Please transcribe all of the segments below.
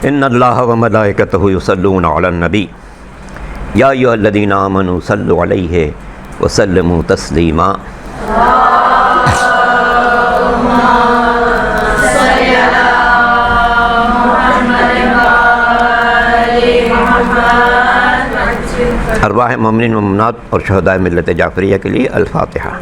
ان اللہ و ملائکتہ یصلون علی النبی یا ایھا الذین آمنوا صلوا علیہ وسلموا تسلیما۔ ارواح مومنین و مومنات اور شہداء ملت جعفریہ کے لیے الفاتحہ۔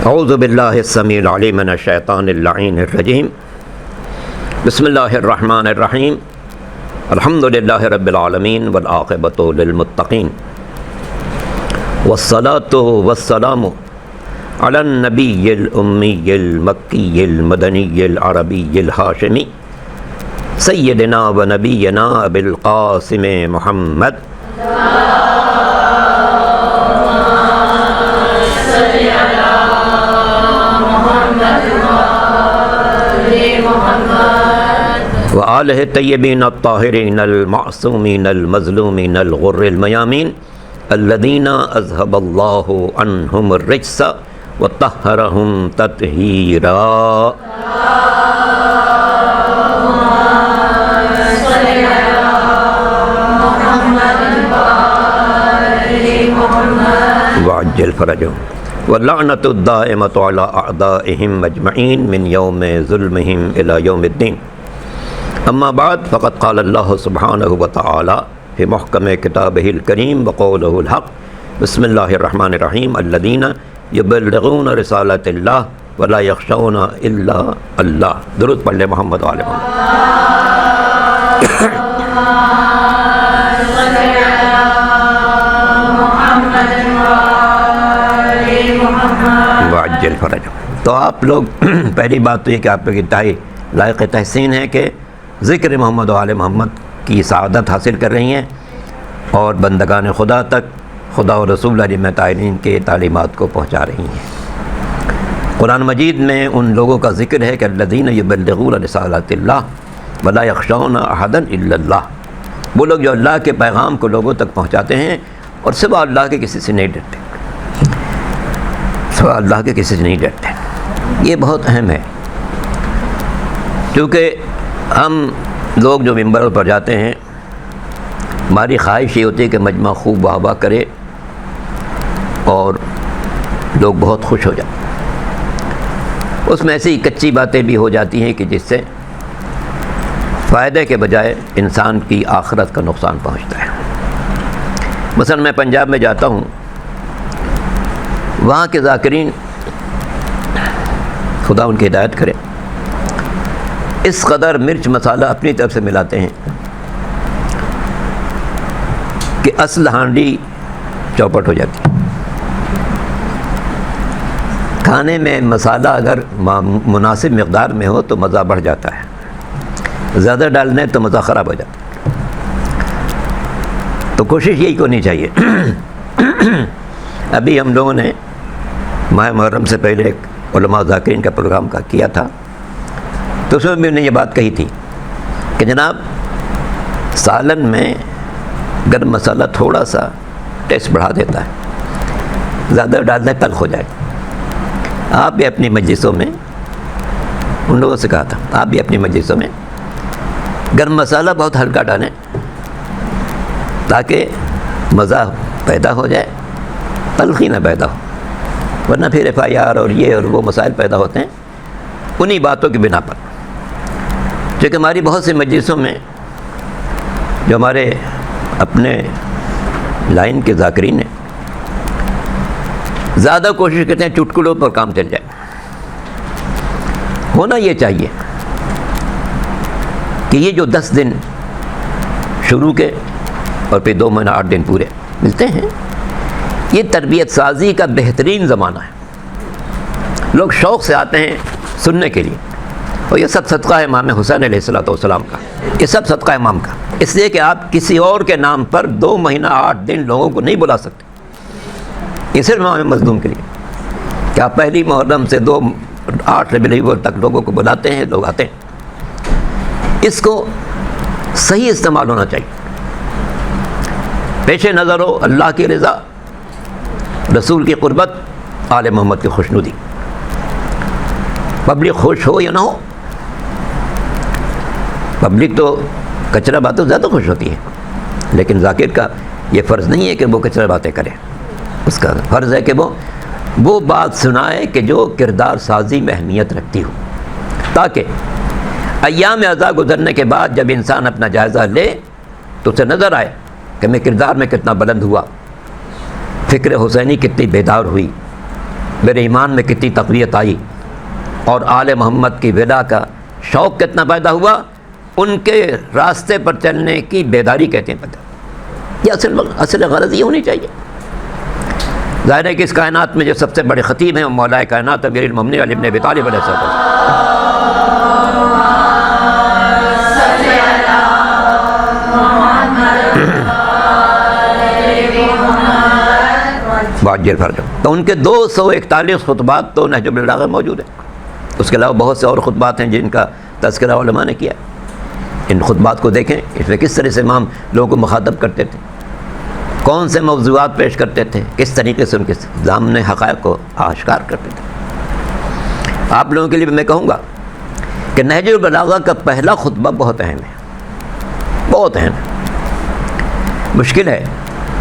اعوذ باللہ السمیع العلیم من الشیطان اللعین الرجیم۔ بسم اللہ الرحمن الرحیم۔ الحمد للہ رب العالمین والعاقبۃ للمتقین، والصلاۃ والسلام علی النبی الامی المکی المدنی العربی الہاشمی سیدنا و نبینا ابی القاسم محمد وآلہ الطیبین الطاہرین المعصومین المظلومین الغر المیامین الذین اذہب اللہ عنہم الرجس وطہرہم تطہیرا۔ وعجل فرجہم واللعنۃ الدائمۃ علی اعدائہم اجمعین من یوم ظلمہم الی یوم الدین۔ اما بعد فقد قال اللہ سبحانہ وتعالی فی محکم کتابہ الکریم وقولہ الحق۔ بسم اللہ الرحمن الرحیم۔ الذین یبلغون رسالۃ اللہ ولا یخشون الا اللہ۔ درود پڑھ لیں محمد و آل محمد وعجل فرجہم۔ تو آپ لوگ پہلی بات تو یہ کہ آپ لوگ انتہائی لائق تحسین ہے کہ ذکر محمد و آل محمد کی سعادت حاصل کر رہی ہیں اور بندگان خدا تک خدا و رسول علیہ طاہرین کے تعلیمات کو پہنچا رہی ہیں۔ قرآن مجید میں ان لوگوں کا ذکر ہے کہ الذین یبلغون رسالات اللہ ولا یخشون احدا الا اللہ، وہ لوگ جو اللہ کے پیغام کو لوگوں تک پہنچاتے ہیں اور سوا اللہ کے کسی سے نہیں ڈرتے، سوا اللہ کے کسی سے نہیں ڈرتے۔ یہ بہت اہم ہے، کیونکہ ہم لوگ جو ممبر پر جاتے ہیں ہماری خواہش یہ ہوتی ہے کہ مجمع خوب واہ واہ کرے اور لوگ بہت خوش ہو جائیں۔ اس میں ایسی کچی باتیں بھی ہو جاتی ہیں کہ جس سے فائدے کے بجائے انسان کی آخرت کا نقصان پہنچتا ہے۔ مثلا میں پنجاب میں جاتا ہوں، وہاں کے ذاکرین خدا ان کی ہدایت کرے اس قدر مرچ مسالہ اپنی طرف سے ملاتے ہیں کہ اصل ہانڈی چوپٹ ہو جاتی۔ کھانے میں مسالہ اگر مناسب مقدار میں ہو تو مزہ بڑھ جاتا ہے، زیادہ ڈالنے تو مزہ خراب ہو جاتا ہے۔ تو کوشش یہی کرنی چاہیے۔ ابھی ہم لوگوں نے ماہ محرم سے پہلے ایک علماء ذاکرین کا پروگرام کیا تھا، تو اس میں بھی انہوں نے یہ بات کہی تھی کہ جناب سالن میں گرم مسالہ تھوڑا سا ٹیسٹ بڑھا دیتا ہے، زیادہ ڈالنا تلخ ہو جائے۔ آپ بھی اپنی مجلسوں میں، ان لوگوں سے کہا تھا، آپ بھی اپنی مجلسوں میں گرم مسالہ بہت ہلکا ڈالیں تاکہ مزہ پیدا ہو جائے، تلخی نہ پیدا ہو۔ ورنہ پھر FIR اور یہ اور وہ مسائل پیدا ہوتے ہیں انہی باتوں کی بنا پر. کیونکہ ہماری بہت سی مجلسوں میں جو ہمارے اپنے لائن کے ذاکرین ہیں زیادہ کوشش کرتے ہیں چٹکلوں پر کام چل جائے. ہونا یہ چاہیے کہ یہ جو 10 دن شروع کے اور پھر 2 مہینہ 8 دن پورے ملتے ہیں، یہ تربیت سازی کا بہترین زمانہ ہے. لوگ شوق سے آتے ہیں سننے کے لیے، اور یہ سب صدقہ ہے امام حسین علیہ السلام کا، یہ سب صدقہ امام کا. اس لیے کہ آپ کسی اور کے نام پر 2 مہینہ 8 دن لوگوں کو نہیں بلا سکتے. یہ صرف امام مظلوم کے لیے کہ آپ پہلی محرم سے 8 ربیع الاول تک لوگوں کو بلاتے ہیں، لوگ آتے ہیں. اس کو صحیح استعمال ہونا چاہیے. پیش نظر ہو اللہ کی رضا، رسول کی قربت، آل محمد کی خوشنودی. پبلک خوش ہو یا نہ ہو، پبلک تو کچرا باتوں زیادہ خوش ہوتی ہے، لیکن ذاکر کا یہ فرض نہیں ہے کہ وہ کچرا باتیں کرے. اس کا فرض ہے کہ وہ بات سنائے کہ جو کردار سازی میں اہمیت رکھتی ہو، تاکہ ایام اعضاء گزرنے کے بعد جب انسان اپنا جائزہ لے تو اسے نظر آئے کہ میں کردار میں کتنا بلند ہوا، فکر حسینی کتنی بیدار ہوئی، میرے ایمان میں کتنی تقویت آئی، اور آل محمد کی ولا کا شوق کتنا پیدا ہوا. ان کے راستے پر چلنے کی بیداری کہتے ہیں پتہ. یہ اصل غرض یہ ہونی چاہیے. ظاہر ہے کہ اس کائنات میں جو سب سے بڑے خطیب ہیں وہ مولا کائنات امیر المومنین علی بن ابی طالب علیہ السلام. تو ان کے 241 خطبات تو نہج البلاغہ میں موجود ہیں. اس کے علاوہ بہت سے اور خطبات ہیں جن کا تذکرہ علماء نے کیا. ان خطبات کو دیکھیں، اس میں کس طرح سے امام لوگوں کو مخاطب کرتے تھے، کون سے موضوعات پیش کرتے تھے، کس طریقے سے ان کے سامنے حقائق کو آشکار کرتے تھے. آپ لوگوں کے لیے میں کہوں گا کہ نہج البلاغہ کا پہلا خطبہ بہت اہم ہے، بہت اہم ہے. مشکل ہے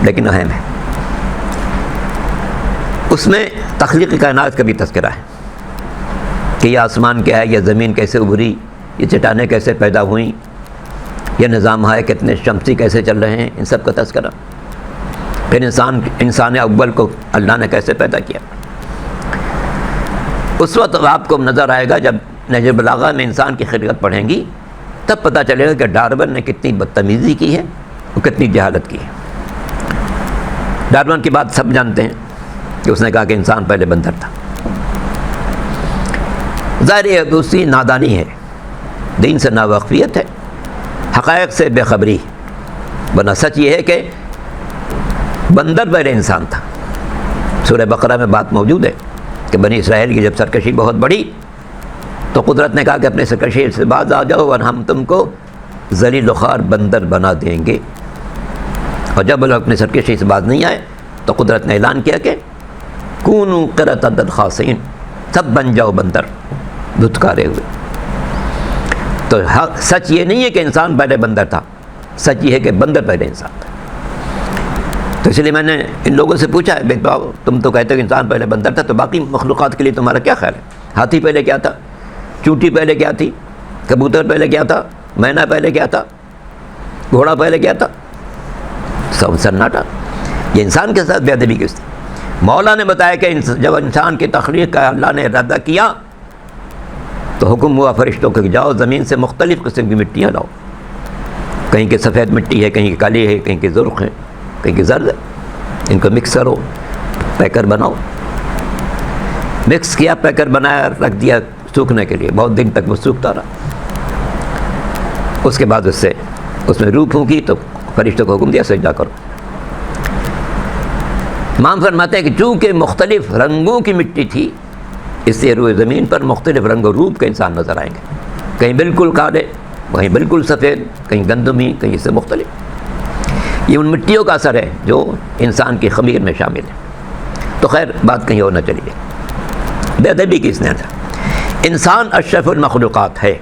لیکن اہم ہے. اس میں تخلیق کائنات کا بھی تذکرہ ہے کہ یہ آسمان کیا ہے، یہ زمین کیسے ابھری، یہ چٹانیں کیسے پیدا ہوئیں، یہ نظام ہے کتنے شمسی کیسے چل رہے ہیں، ان سب کا تذکرہ. پھر انسان اول کو اللہ نے کیسے پیدا کیا. اس وقت آپ کو نظر آئے گا جب نہج البلاغہ میں انسان کی خلقت پڑھیں گی تب پتہ چلے گا کہ ڈارون نے کتنی بدتمیزی کی ہے اور کتنی جہالت کی ہے. ڈارون کی بات سب جانتے ہیں کہ اس نے کہا کہ انسان پہلے بندر تھا. ظاہر ہے اسی نادانی ہے، دین سے ناواقفیت ہے، حقائق سے بے خبری. ورنہ سچ یہ ہے کہ بندر پہلے انسان تھا. سورہ بقرہ میں بات موجود ہے کہ بنی اسرائیل کی جب سرکشی بہت بڑھی تو قدرت نے کہا کہ اپنے سرکشی سے باز آ جاؤ اور ہم تم کو ذلیل و خوار بندر بنا دیں گے. اور جب لوگ اپنے سرکشی سے باز نہیں آئے تو قدرت نے اعلان کیا کہ کونوا قردۃ خاسئین، سب بن جاؤ بندر دھتکارے ہوئے. تو سچ یہ نہیں ہے کہ انسان پہلے بندر تھا، سچ یہ ہے کہ بندر پہلے انسان تھا. تو اس لیے میں نے ان لوگوں سے پوچھا ہے بھائی تم تو کہتے ہو کہ انسان پہلے بندر تھا، تو باقی مخلوقات کے لیے تمہارا کیا خیال ہے؟ ہاتھی پہلے کیا تھا؟ چونٹی پہلے کیا تھی؟ کبوتر پہلے کیا تھا؟ مینا پہلے کیا تھا؟ گھوڑا پہلے کیا تھا؟ سب سناٹا. یہ انسان کے ساتھ بے ادبی کس تھی؟ مولا نے بتایا کہ جب انسان کی تخلیق کا اللہ نے ارادہ کیا تو حکم ہوا فرشتوں کو کہ جاؤ زمین سے مختلف قسم کی مٹیاں لاؤ. کہیں کی سفید مٹی ہے، کہیں کی کالی ہے، کہیں کی زرخ ہے، کہیں کی زرد ہے. ان کو مکس کرو، پیکر بناؤ. مکس کیا، پیکر بنایا، رکھ دیا سوکھنے کے لیے. بہت دن تک وہ سوکھتا رہا. اس کے بعد اس میں روح پھونکی تو فرشتوں کو حکم دیا سجدہ کرو. امام فرماتے ہیں کہ چونکہ مختلف رنگوں کی مٹی تھی اس لیے روئے زمین پر مختلف رنگ و روپ کے انسان نظر آئیں گے. کہیں بالکل کالے، کہیں بالکل سفید، کہیں گندمی، کہیں اس سے مختلف. یہ ان مٹیوں کا اثر ہے جو انسان کی خمیر میں شامل ہے. تو خیر بات کہیں اور نہ چلیے. بے ادبی کی اس نے تھا. انسان اشرف المخلوقات ہے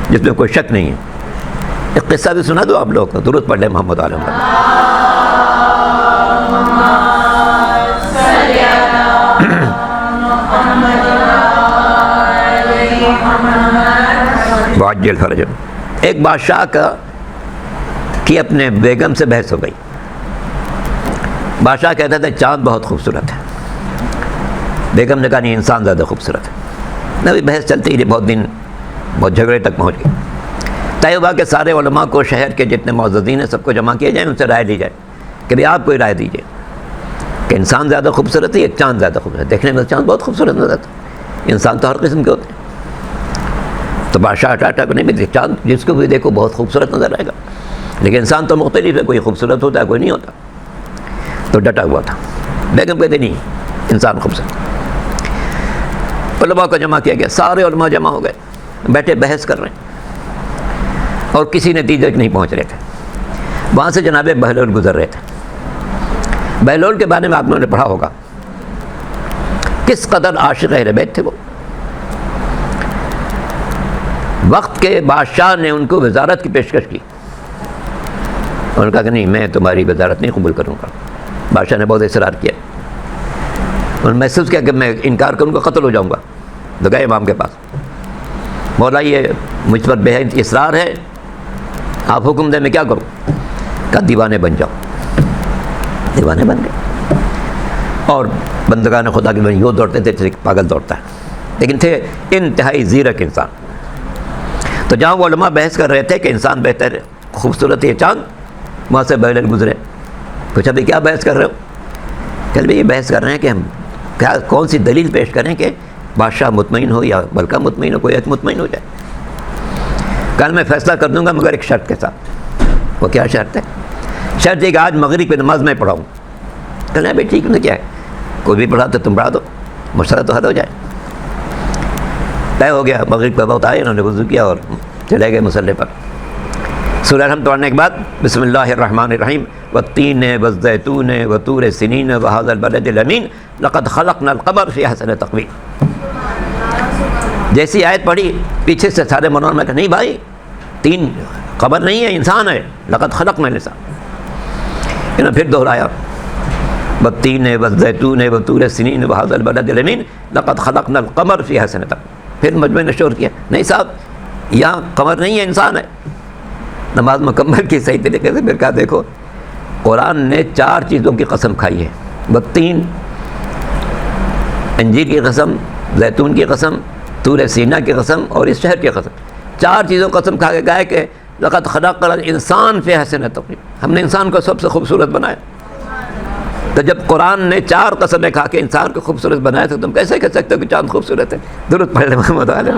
جس میں کوئی شک نہیں ہے. ایک قصہ بھی سنا دو آپ لوگ کو. درود پڑھ لیں محمد علیہ وسلم. وعجل فرج۔ ایک بادشاہ کی اپنے بیگم سے بحث ہو گئی۔ بادشاہ کہتا تھا چاند بہت خوبصورت ہے، بیگم نے کہا نہیں انسان زیادہ خوبصورت ہے۔ ابھی بحث چلتی رہی، بہت دن بہت جھگڑے تک پہنچ گئی۔ طے ہوا کہ سارے علماء کو شہر کے جتنے معززین ہیں سب کو جمع کیا جائے، ان سے رائے لی جائے کہ بھئی آپ کوئی رائے دیجیے کہ انسان زیادہ خوبصورت ہے یا چاند زیادہ خوبصورت ہے۔ دیکھنے میں چاند بہت خوبصورت نظر آتا ہے، انسان تو ہر قسم کے ہوتے ہیں۔ تو بادشاہ ٹاٹا کو نہیں بھی چاند جس کو بھی دیکھو بہت خوبصورت نظر آئے گا، لیکن انسان تو مختلف ہے، کوئی خوبصورت ہوتا ہے کوئی نہیں ہوتا۔ تو ڈٹا ہوا تھا۔ بیگم کہتے نہیں انسان خوبصورت۔ علماء کو جمع کیا گیا، سارے علماء جمع ہو گئے، بیٹھے بحث کر رہے ہیں اور کسی نتیجے تک نہیں پہنچ رہے تھے۔ وہاں سے جناب بہلول گزر رہے تھے۔ بہلول کے بارے میں آپ لوگوں نے پڑھا ہوگا، کس قدر عاشق اہل بیت تھے وہ۔ وقت کے بادشاہ نے ان کو وزارت کی پیشکش کی، انہوں نے کہا کہ نہیں میں تمہاری وزارت نہیں قبول کروں گا۔ بادشاہ نے بہت اصرار کیا، انہوں نے محسوس کیا کہ میں انکار کروں گا قتل ہو جاؤں گا، تو گئے امام کے پاس، مولا یہ مجھ پر بے حد اصرار ہے، آپ حکم دیں میں کیا کروں؟ کہا دیوانے بن جاؤ۔ دیوانے بن گئے، اور بندگان خدا کے بن یوں دوڑتے تھے جیسے پاگل دوڑتا ہے، لیکن تھے انتہائی زیرک انسان۔ تو جہاں وہ علماء بحث کر رہے تھے کہ انسان بہتر ہے، خوبصورت ہے چاند، وہاں سے بہلول گزرے، پوچھا بھی کیا بحث کر رہے ہو؟ کہ بھئی یہ بحث کر رہے ہیں کہ ہم کیا کون سی دلیل پیش کریں کہ بادشاہ مطمئن ہو یا ملکہ مطمئن ہو، کوئی ایک مطمئن ہو جائے۔ کل میں فیصلہ کر دوں گا مگر ایک شرط کے ساتھ۔ وہ کیا شرط ہے؟ شرط یہ کہ آج مغرب کی نماز میں پڑھاؤں۔ کہنا ہے بھائی ٹھیک ہے، کیا ہے کوئی بھی پڑھا تو تم پڑھا دو، مسئلہ تو حل ہو جائے۔ طے ہو گیا، مغرب کا وقت آئے، انہوں نے وضو کیا اور چلے گئے مصلی پر۔ سورہ الحمد پڑھنے کے بعد بسم اللہ الرحمن الرحیم والتین والزیتون وطور سنین وہذا البلد الامین لقد خلقنا القمر فی احسن تقویم۔ جیسی آیت پڑھی پیچھے سے سارے منور میں کہ نہیں بھائی تین قمر نہیں ہے، انسان ہے، لقد خلقنا الانسان۔ انہوں نے پھر دہرایا والتین والزیتون وطور سنین وہذا البلد الامین لقد خلقنا القمر فی احسن تقویم۔ پھر مجمع نے شور کیا نہیں صاحب یہاں قمر نہیں ہے، انسان ہے۔ نماز مکمل کی صحیح طریقے سے، پھر کہا دیکھو قرآن نے 4 چیزوں کی قسم کھائی ہے، والتین انجیر کی قسم، زیتون کی قسم، طور سینا کی قسم اور اس شہر کی قسم، 4 چیزوں کی قسم کھا کے کہا ہے کہ لقد خلقنا الانسان فی احسن تقویم، ہم نے انسان کو سب سے خوبصورت بنایا۔ تو جب قرآن نے 4 قسمیں کھا کے انسان کو خوبصورت بنایا تو تم کیسے کہہ سکتے ہو کہ چاند خوبصورت ہے؟ درود پڑھ لیں محمد علیہ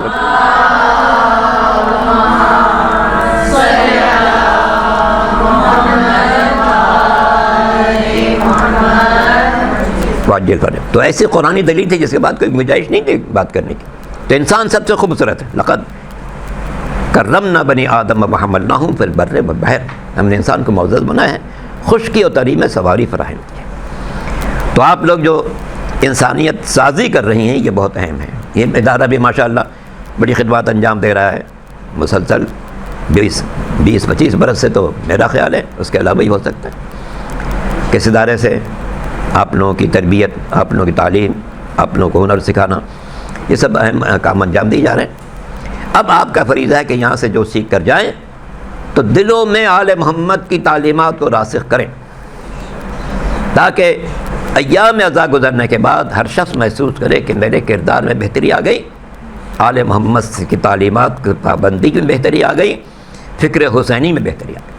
واجل کریں۔ تو ایسی قرآنی دلیل تھی جس کے بعد کوئی گنجائش نہیں تھی بات کرنے کی۔ تو انسان سب سے خوبصورت ہے۔ لقد کرمنا بنی آدم وحملناہم فی البر والبحر، ہم نے انسان کو معزز بنایا ہے، خشکی اور تری میں سواری فراہم کی ہے۔ تو آپ لوگ جو انسانیت سازی کر رہی ہیں یہ بہت اہم ہے۔ یہ ادارہ بھی ماشاءاللہ بڑی خدمات انجام دے رہا ہے، مسلسل 20-25 برس سے تو میرا خیال ہے اس کے علاوہ ہی ہو سکتا ہے۔ کس ادارے سے آپ لوگوں کی تربیت، آپ لوگوں کی تعلیم، آپ لوگوں کو ہنر سکھانا، یہ سب اہم کام انجام دیے جا رہے ہیں۔ اب آپ کا فریضہ ہے کہ یہاں سے جو سیکھ کر جائیں تو دلوں میں آل محمد کی تعلیمات کو راسخ کریں، تاکہ ایام ازاں گزرنے کے بعد ہر شخص محسوس کرے کہ میرے کردار میں بہتری آ گئی، آل محمد کی تعلیمات کی پابندی میں بہتری آ گئی، فکر حسینی میں بہتری آ گئی۔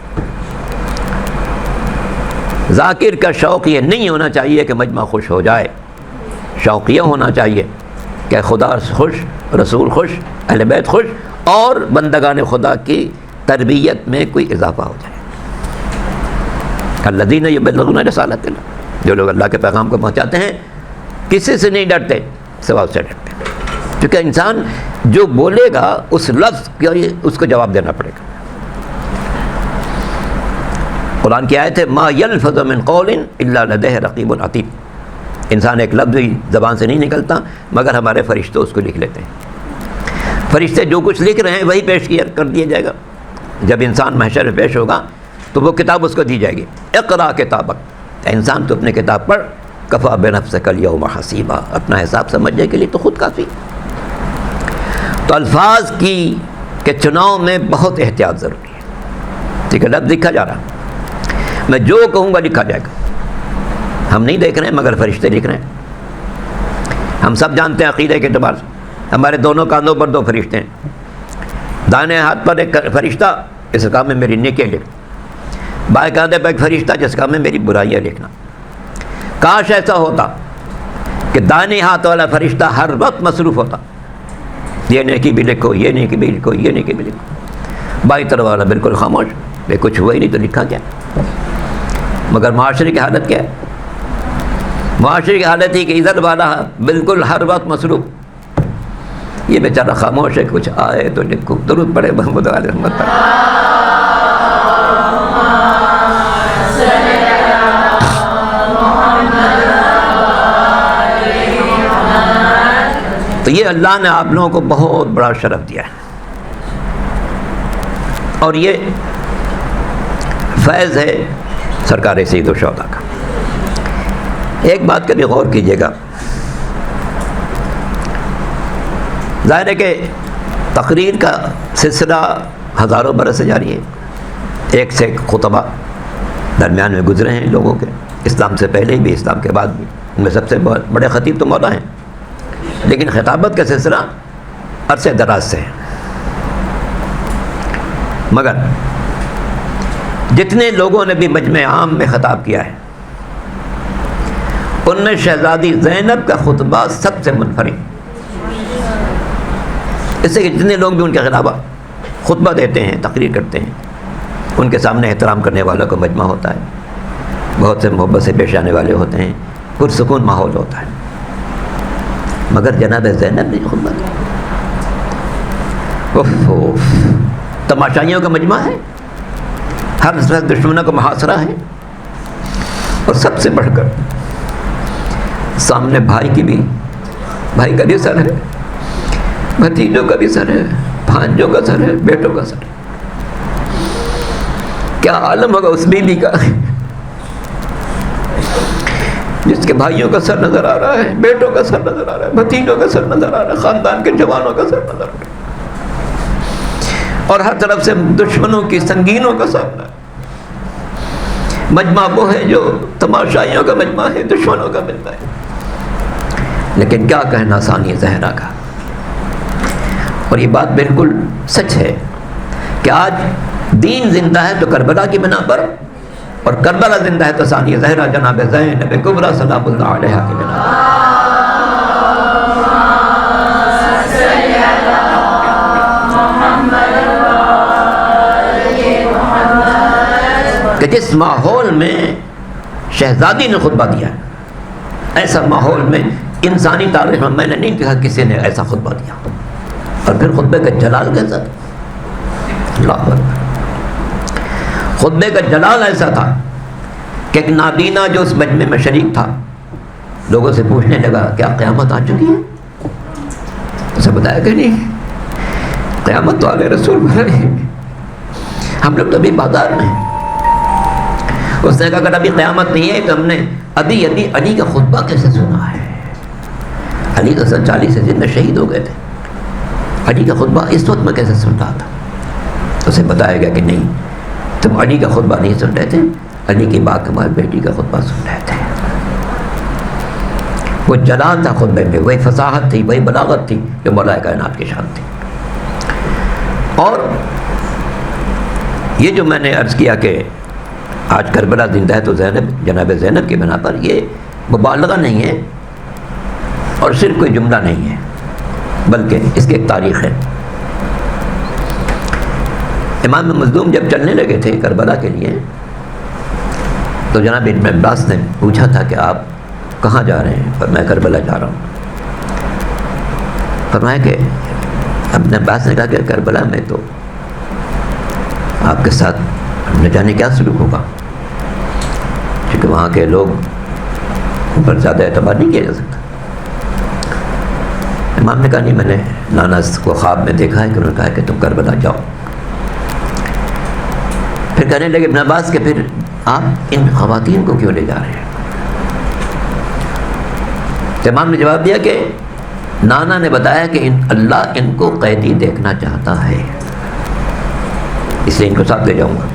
ذاکر کا شوق یہ نہیں ہونا چاہیے کہ مجمع خوش ہو جائے، شوق یہ ہونا چاہیے کہ خدا خوش، رسول خوش، اہل بیت خوش، اور بندگان خدا کی تربیت میں کوئی اضافہ ہو جائے۔ الذین یبلغون رسالۃ اللہ، جو لوگ اللہ کے پیغام کو پہنچاتے ہیں کسی سے نہیں ڈرتے سوا اس سے ڈرتے ہیں، کیونکہ انسان جو بولے گا اس لفظ کا اس کو جواب دینا پڑے گا۔ قرآن کی آیت ہے ما یلفظ من قول الا لدیہ رقیب عتید، انسان ایک لفظ ہی زبان سے نہیں نکلتا مگر ہمارے فرشتے اس کو لکھ لیتے ہیں۔ فرشتے جو کچھ لکھ رہے ہیں وہی پیش کر دیا جائے گا۔ جب انسان محشر میں پیش ہوگا تو وہ کتاب اس کو دی جائے گی، اقرا کتابک، انسان تو اپنے کتاب پڑھ، کفا بنفسک الیوم حسیبا، اپنا حساب سمجھنے کے لیے تو خود کافی۔ تو الفاظ کی کہ چناؤ میں بہت احتیاط ضروری ہے. ٹھیک ہے، لفظ لکھا جا رہا، میں جو کہوں گا لکھا جائے گا. ہم نہیں دیکھ رہے ہیں مگر فرشتے لکھ رہے ہیں. ہم سب جانتے ہیں عقیدے کے اعتبار سے ہمارے دونوں کاندھوں پر 2 فرشتے ہیں. دائیں ہاتھ پر ایک فرشتہ جس کا کام ہے میری نیکیاں لکھنا، بائیں کاندھے پر ایک فرشتہ جس کا کام ہے میری برائیاں لکھنا. کاش ایسا ہوتا کہ دائیں ہاتھ والا فرشتہ ہر وقت مصروف ہوتا، یہ نیکی بھی لکھو، یہ نیکی بھی لکھو، یہ نیکی بھی لکھو. بائیں طرف والا بالکل خاموش، یہ کچھ ہوا ہی نہیں تو لکھا کیا. مگر معاشرے کی حالت کیا ہے؟ معاشرے کی حالت ہی کہ ادھر والا بالکل ہر وقت مصروف، یہ بیچارہ خاموش ہے. کچھ آئے تو لکھو. درود پڑھے محمد علیہ محمد. تو یہ اللہ نے آپ لوگوں کو بہت بڑا شرف دیا ہے، اور یہ فیض ہے سرکار سید الشہداء کا. ایک بات کا بھی غور کیجیے گا، ظاہر ہے کہ تقریر کا سلسلہ ہزاروں برس سے جاری ہے. ایک سے ایک خطبہ درمیان میں گزرے ہیں لوگوں کے، اسلام سے پہلے بھی اسلام کے بعد بھی. ان میں سب سے بڑے خطیب تو مولا ہیں، لیکن خطابت کا سلسلہ عرصے دراز سے ہے. مگر جتنے لوگوں نے بھی مجمع عام میں خطاب کیا ہے، ان میں شہزادی زینب کا خطبہ سب سے منفرد. اس سے کہ جتنے لوگ بھی ان کے خلاف خطبہ دیتے ہیں، تقریر کرتے ہیں، ان کے سامنے احترام کرنے والوں کا مجمع ہوتا ہے، بہت سے محبت سے پیش آنے والے ہوتے ہیں، پرسکون ماحول ہوتا ہے. مگر جناب زینب نے خطبہ دیا، تماشائیوں کا مجمع ہے، ہر طرف دشمنوں کا محاصرہ ہے، اور سب سے بڑھ کر سامنے بھائی کی بھی، بھائی کا بھی سر ہے، بھتیجوں کا بھی سر ہے، بھانجوں کا سر ہے، بیٹوں کا سر ہے. کیا عالم ہوگا اس بیوی کا جس کے بھائیوں کا سر نظر آ رہا ہے، بیٹوں کا سر نظر آ رہا ہے، بھتیجوں کا سر نظر آ رہا ہے، خاندان کے جوانوں کا سر نظر آ رہا ہے، اور ہر طرف سے دشمنوں کی سنگینوں کا سامنا ہے. مجمع وہ ہے جو تماشائیوں کا مجمع ہے، دشمنوں کا مجمع ہے. لیکن کیا کہنا ثانی زہرا کا، اور یہ بات بالکل سچ ہے کہ آج دین زندہ ہے تو کربلا کی بنا پر، اور کربلا زندہ ہے تو ثانی زہرا جناب زینب کبریٰ سلام اللہ علیہا کی بنا پر. کہ جس ماحول میں شہزادی نے خطبہ دیا ہے، ایسا ماحول میں انسانی تاریخ میں نے نہیں کہا کسی نے ایسا خطبہ دیا. اور پھر خطبے کا جلال کیسا تھا، اللہ اکبر. خطبے کا جلال ایسا تھا کہ ایک نابینا جو اس مجمع میں شریک تھا لوگوں سے پوچھنے لگا کیا قیامت آ چکی ہے؟ اسے بتایا کہ نہیں، قیامت تو آل رسول بھر رہی ہے، ہم لوگ تو ابھی بازار میں ہیں. اس نے کہا اگر ابھی قیامت نہیں ہے تو ہم نے ابھی علی کا خطبہ کیسے سنا ہے؟ علی تو 40 سے زندہ شہید ہو گئے تھے، علی کا خطبہ اس وقت میں کیسے سن رہا تھا؟ اسے بتایا گیا کہ نہیں، تم علی کا خطبہ نہیں سن رہے تھے، علی کی باکمال بیٹی کا خطبہ سن رہے تھے. وہ جلال تھا خطبے میں، وہی فصاحت تھی، وہی بلاغت تھی جو مولا کائنات کی شان تھی. اور یہ جو میں نے عرض کیا کہ آج کربلا زندہ ہے تو زینب جناب زینب کی بنا پر، یہ مبالغہ نہیں ہے اور صرف کوئی جملہ نہیں ہے، بلکہ اس کی ایک تاریخ ہے. امام مظلوم جب چلنے لگے تھے کربلا کے لیے تو جناب ابن عباس نے پوچھا تھا کہ آپ کہاں جا رہے ہیں؟ میں کربلا جا رہا ہوں. فرمایا کہ ابن عباس نے کہا کہ کربلا میں تو آپ کے ساتھ نہ جانے کیا سلوک ہوگا، کیونکہ وہاں کے لوگ پر زیادہ اعتبار نہیں کیا جا سکتا. امام نے کہا نہیں، میں نے نانا کو خواب میں دیکھا ہے کہ انہوں نے کہا کہ تم کربلا جاؤ. پھر کہنے لگے ابن عباس کہ پھر آپ ان خواتین کو کیوں لے جا رہے ہیں؟ تو امام نے جواب دیا کہ نانا نے بتایا کہ اللہ ان کو قیدی دیکھنا چاہتا ہے. اس لیے ان کو ساتھ لے جاؤں گا۔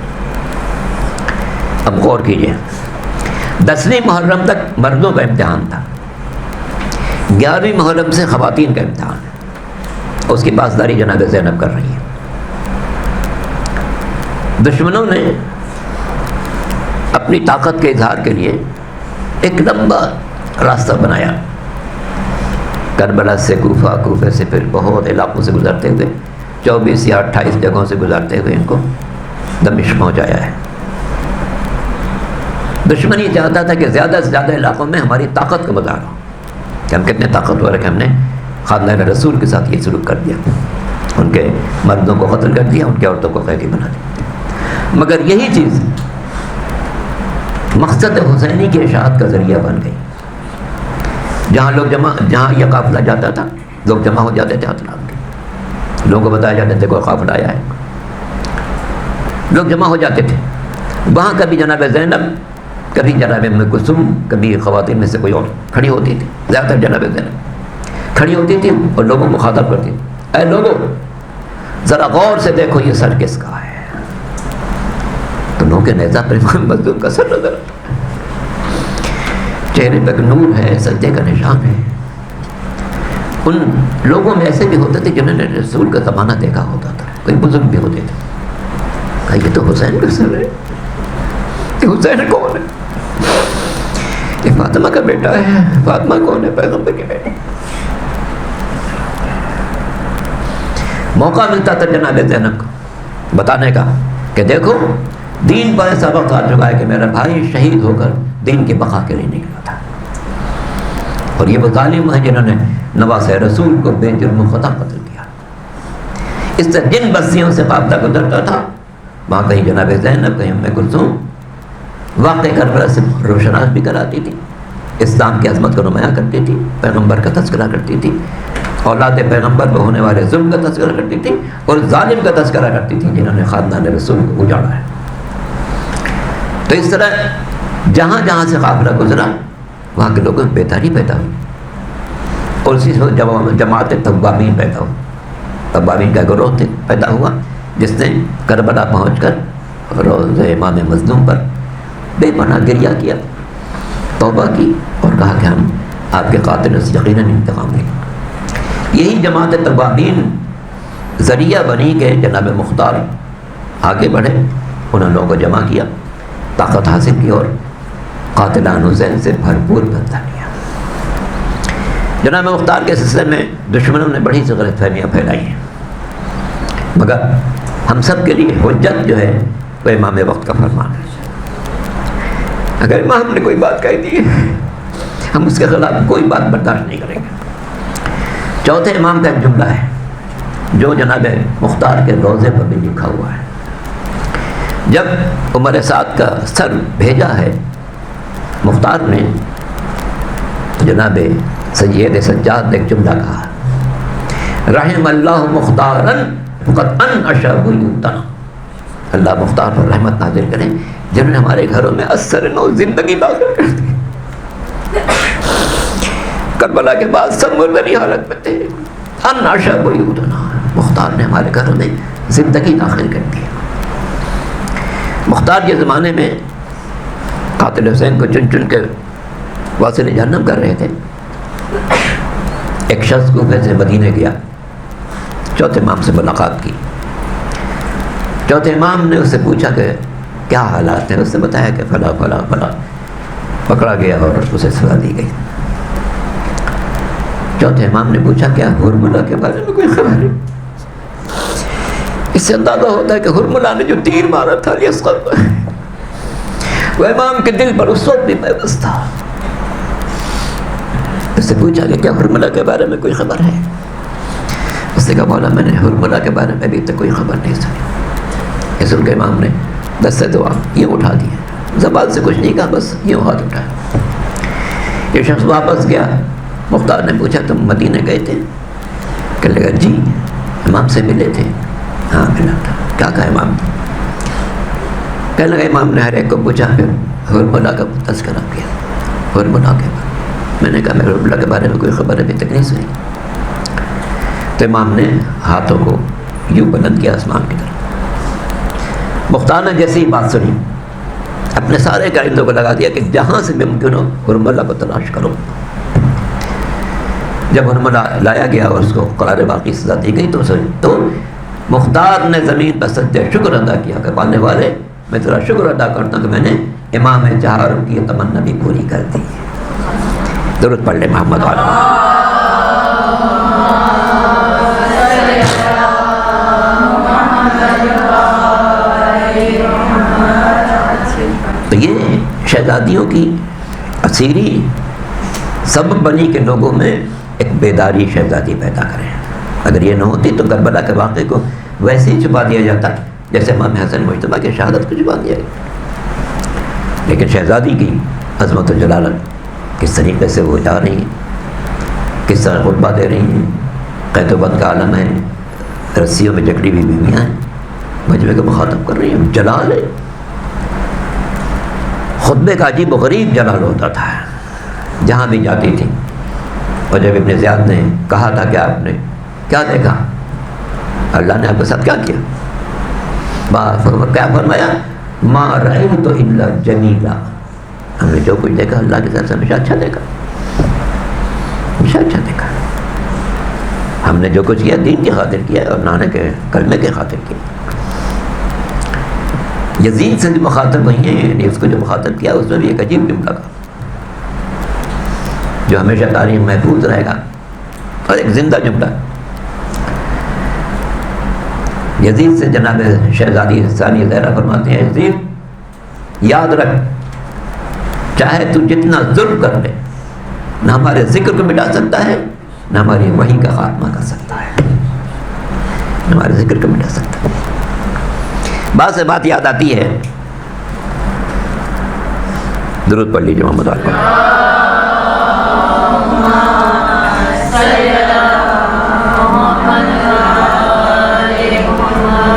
اب غور کیجیے، 10ویں محرم تک مردوں کا امتحان تھا، 11ویں محرم سے خواتین کا امتحان ہے، اس کی پاسداری جناب زینب کر رہی ہے۔ دشمنوں نے اپنی طاقت کے اظہار کے لیے ایک لمبا راستہ بنایا، کربلا سے کوفہ، کوفے سے پھر بہت علاقوں سے گزرتے ہوئے 24 یا 28 جگہوں سے گزرتے ہوئے ان کو دمشق پہنچایا ہے۔ دشمن یہ چاہتا تھا کہ زیادہ سے زیادہ علاقوں میں ہماری طاقت کا مظاہرہ ہو، کہ ہم کتنے طاقتور ہیں کہ ہم نے خاندان رسول کے ساتھ یہ سلوک کر دیا، ان کے مردوں کو قتل کر دیا، ان کی عورتوں کو قیدی بنا دیا۔ مگر یہی چیز مقصد حسینی کی اشاعت کا ذریعہ بن گئی۔ جہاں یہ قافلہ جاتا تھا، لوگ جمع ہو جاتے تھے اطراف کے، لوگوں کو بتایا جاتا تھا کوئی قافلہ آیا ہے، لوگ جمع ہو جاتے تھے۔ وہاں کبھی جناب زینب، کبھی جناب ام کلثوم، کبھی خواتین میں سے کوئی اور کھڑی ہوتی تھی، زیادہ تر جناب زینب کھڑی ہوتی تھی اور لوگوں کو مخاطب کرتی تھی، اے لوگوں ذرا غور سے دیکھو یہ سر کس کا ہے؟ تو لوگوں کے نیزہ پر امام مظلوم کا سر نظر آتا، چہرے پہ نور ہے، سجدے کا نشان ہے۔ ان لوگوں میں ایسے بھی ہوتے تھے جنہوں نے رسول کا زمانہ دیکھا ہوتا تھا، کوئی بزرگ بھی ہوتے تھے، کہا یہ تو حسین کا سر ہے، یہ حسین کون ہے؟ یہ فاطمہ کا بیٹا ہے۔ فاطمہ کون ہے؟ پیغمبر کے بیٹے۔ موقع ملتا تھا جناب زینب کو بتانے کا کہ دیکھو دین پر ایسا وقت آ چکا ہے کہ میرا بھائی شہید ہو کر دین کی بقا کے لیے نکلا تھا، اور یہ وہ ظالم ہیں جنہوں نے نواز رسول کو بے جرم و خطا قتل کیا۔ اس سے جن بستیوں سے قافلہ گزرتا تھا وہاں کہیں جناب زینب، کہیں ام کلثوم واقع کربلا سے روشناس بھی کراتی تھی، اسلام کی عظمت کو نمایاں کرتی تھی، پیغمبر کا تذکرہ کرتی تھی، اولاد پیغمبر پر ہونے والے ظلم کا تذکرہ کرتی تھی، اور ظالم کا تذکرہ کرتی تھی جنہوں نے خاندان رسول کو اجاڑا ہے۔ تو اس طرح جہاں جہاں سے قافلہ گزرا وہاں کے لوگوں میں بیداری پیدا ہوئی، اور اسی سے جماعت توابین پیدا ہوئی۔ توابین کا گروہ پیدا ہوا جس نے کربلا پہنچ کر روز امام مظلوم پر بے پناہ گریہ کیا، توبہ کی، اور کہا کہ ہم آپ کے قاتل سے یقیناً انتقام لیں گے۔ یہی جماعت توابین ذریعہ بنی کہ جناب مختار آگے بڑھے، انہوں نے لوگوں کو جمع کیا، طاقت حاصل کی، اور قاتلان حسین سے بھرپور بدلہ لیا۔ جناب مختار کے سلسلے میں دشمنوں نے بڑی سی غلط فہمیاں پھیلائی ہیں، مگر ہم سب کے لیے حجت جو ہے وہ امام وقت کا فرمان ہے۔ اگر امام نے کوئی بات کہہ دی ہم اس کے خلاف کوئی بات برداشت نہیں کریں گے۔ چوتھے امام کا ایک جملہ ہے جو جناب مختار کے روضے پر بھی لکھا ہوا ہے۔ جب عمر سعد کا سر بھیجا ہے مختار نے، جناب سید سجاد نے ایک جملہ کہا، رحم اللہ مختارن قد انعش بیوتنا، اللہ مختار پر رحمت نازل کریں جنہوں نے ہمارے گھروں میں اثر نو زندگی داخل کر دی۔ کربلا کے بعد سب مردنی حالت میں تھے، انعش بیوتنا، مختار نے ہمارے گھروں میں زندگی داخل کر دی۔ مختار کے زمانے میں قاتل حسین کو چن چن کے واصل جہنم کر رہے تھے۔ ایک شخص کوفے سے مدینے گیا، چوتھے امام سے ملاقات کی۔ چوتھے امام نے اس سے پوچھا کہ کیا حالات ہیں، اس نے بتایا کہ فلاں فلاں فلاں، پکڑا گیا اور اسے سزا دی گئی۔ چوتھے امام نے پوچھا کیا حرملہ کے بارے میں کوئی خبر ہے؟ اس سے اندازہ ہوتا ہے کہ حرملہ نے جو تیر مارا تھا یسقر پر، وہ امام کے دل پر اس وقت بھی پیوست تھا۔ اس سے پوچھا کہ کیا حرملہ کے بارے میں کوئی خبر ہے؟ اس نے کہا مولا میں نے حرملہ کے بارے میں ابھی تک کوئی خبر نہیں سنی۔ اس کے امام نے دست دعا یہ اٹھا دیا، زبان سے کچھ نہیں کہا، بس یہ ہاتھ اٹھایا۔ یہ شخص واپس گیا، مختار نے پوچھا تم مدینے گئے تھے؟ کہنے لگا جی امام سے ملے تھے۔ ہاں ملا تھا۔ کیا کہا امام نے؟ کہنے لگا امام نے ہر ایک کو پوچھا، پھر حرملہ کا تذکرہ کیا۔ حرملہ کے بارے میں نے کہا میں حرملہ کے بارے میں کوئی خبر ابھی تک نہیں سنی۔ تو امام نے ہاتھوں کو یوں بلند کیا آسمان کی طرف، مختار نے جیسے ہی بات سنی اپنے سارے کائندوں کو لگا دیا کہ جہاں سے بھی ممکن ہو حرملہ کو تلاش کرو۔ جب حرملہ لایا گیا اور اس کو قرار باقی سزا دی گئی تو مختار نے زمین پر سجدہ شکر ادا کیا کہ پالنے والے میں تیرا شکر ادا کرتا ہوں کہ میں نے امام چہار کی یہ تمنا بھی پوری کر دی۔ درود پڑھ لے محمد والا۔ تو یہ شہزادیوں کی اسیری سبب بنی کہ لوگوں میں ایک بیداری شہزادی پیدا کریں۔ اگر یہ نہ ہوتی تو کربلا کے واقعے کو ویسے ہی چھپا دیا جاتا جیسے امام حسن مجتبیٰ کی شہادت کو چھپا دیا گیا۔ لیکن شہزادی کی عظمت و جلالت کس طریقے سے وہ جا رہی ہیں، کس طرح خطبہ دے رہی ہیں، قید و بند کا عالم ہے، رسیوں میں جکڑی ہوئی بیویاں ہیں، مجمع کو مخاطب کر رہی ہیں، جلال ہے۔ خطبے کا عجیب و غریب جلال ہوتا تھا جہاں بھی جاتی تھی۔ اور جب ابن زیاد نے کہا تھا کہ آپ نے کیا دیکھا، اللہ نے آپ کے ساتھ کیا کیا، کیا فرمایا، ما رأیت الا جمیلا، ہم نے جو کچھ دیکھا اللہ کے ساتھ ہمیشہ اچھا دیکھا، ہمیشہ اچھا دیکھا۔ ہم نے جو کچھ کیا دین کی خاطر کیا اور نانے کے کلمے کے خاطر کیا۔ یزید سے جو مخاطب ہوئی ہیں، یعنی اس کو جو مخاطب کیا اس میں بھی ایک عجیب جملہ کا جو ہمیشہ تاریخ محفوظ رہے گا اور ایک زندہ جملہ۔ یزید سے جناب شہزادی ثانی زہرا فرماتے ہیں، یزید یاد رکھ، چاہے تو جتنا ظلم کر لے، نہ ہمارے ذکر کو مٹا سکتا ہے، نہ ہماری وحی کا خاتمہ کر سکتا ہے، نہ ہمارے ذکر کو مٹا سکتا ہے۔ بعض سے بات یاد آتی ہے، درود پڑھ لیجیے محمد علیہ۔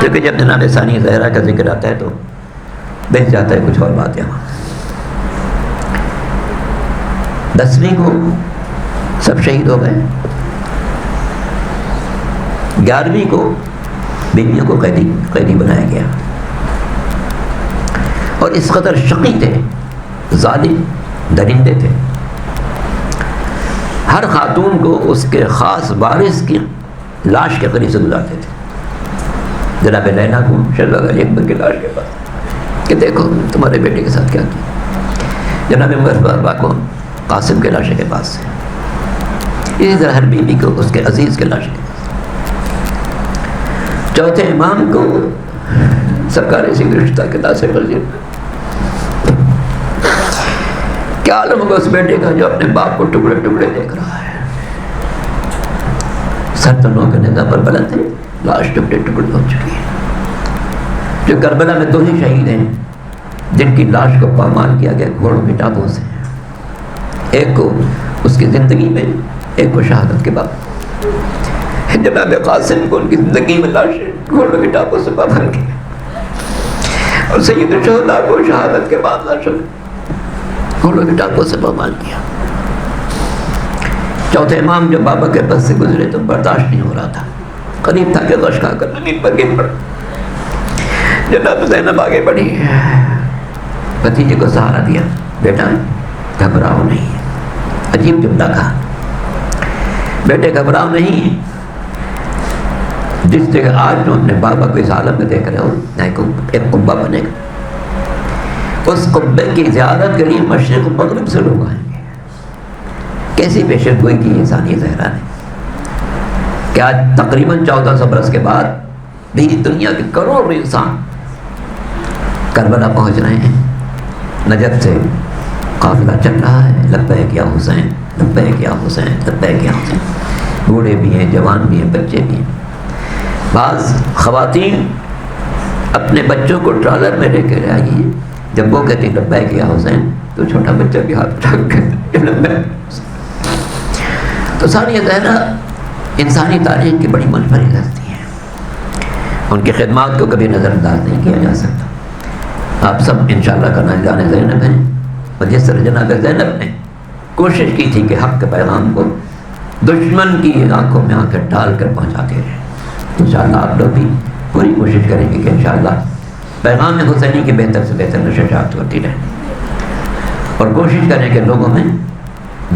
کیونکہ جب جناب ثانی زہرا کا ذکر آتا ہے تو بچ جاتا ہے کچھ اور بات یہاں۔ 10ویں کو سب شہید ہو گئے، 11ویں کو بیویوں کو قیدی بنایا گیا، اور اس قدر شقی تھے، ظالم درندے تھے، ہر خاتون کو اس کے خاص وارث کی لاش کے قریب سے گزارتے تھے۔ جناب لیلا کو شہزادہ علی اکبر کی لاش کے پاس کہ دیکھو تمہارے بیٹے کے ساتھ کیا کیا، جناب مظفر کو قاسم کے لاشے کے پاس سے، اسی طرح ہر بیوی کو اس کے عزیز کے لاش کے پاس۔ چوتھے امام کو سرکاری رشتہ کے لاشے پر کیا عالم ہوگا اس بیٹے کا جو اپنے باپ کو ٹکڑے ٹکڑے دیکھ رہا ہے، سر تنوں کے نظام پر بلند ہے، لاش ٹکڑے ٹکڑے ہو چکی ہے۔ جو کربلا میں 2 ہی شہید ہیں جن کی لاش کو پامال کیا گیا گھوڑوں کی ٹانگوں سے، ایک کو اس کی زندگی میں، ایک کو شہادت کے بعد۔ جناب قاسم کو ان کی زندگی میں لاش گھوڑوں کی ٹانگوں سے پامال کیا، اور سید الشہداء کو شہادت کے بعد لاش گھوڑوں کی ٹانگوں سے پامال کیا۔ چوتھے امام جو بابا کے پاس سے گزرے تو برداشت نہیں ہو رہا تھا، قریب تھا کہ غش کھا کر زمین پر گر پڑا۔ جناب زینب آگے بڑھی، بھتیجے کو سہارا دیا، بیٹا گھبراؤ نہیں، عجیب جملہ کہا، بیٹے گھبراؤ نہیں، جس جگہ آج تم اپنے بابا کو اس عالم میں دیکھ رہے ہو ایک قبہ بنے گا، اس قبے کی زیارت کے لیے مشرق و مغرب سے لوگ آئیں گے۔ کیسی پیشن گوئی کی ثانی زہرا نے کہ آج تقریباً 1400 برس کے بعد بھی دنیا کے کروڑوں انسان کربلا پہنچ رہے ہیں، نجف سے قافلہ چل رہا ہے، لبیک یا حسین، لبیک یا حسین، لبیک یا حسین، بوڑھے بھی ہیں، جوان بھی ہیں، بچے بھی ہیں۔ بعض خواتین اپنے بچوں کو ٹرالر میں لے کے آئی ہیں، جب وہ کہتی لبیک یا حسین تو چھوٹا بچہ بھی ہاتھ اٹھا کے لبیک۔ تو ثانی زہرا انسانی تاریخ کی بڑی منفرد ہستی ہیں، ان کی خدمات کو کبھی نظر انداز نہیں کیا جا سکتا۔ آپ سب انشاءاللہ کا ناظران زینب ہیں، اور جس طرح جناب زینب نے کوشش کی تھی کہ حق کے پیغام کو دشمن کی آنکھوں میں آنکھیں ڈال کر پہنچاتے رہے، انشاءاللہ آپ لوگ بھی پوری کوشش کریں گے کہ انشاءاللہ پیغام حسینی کی بہتر سے بہتر نشریات ہوتی رہے، اور کوشش کریں کہ لوگوں میں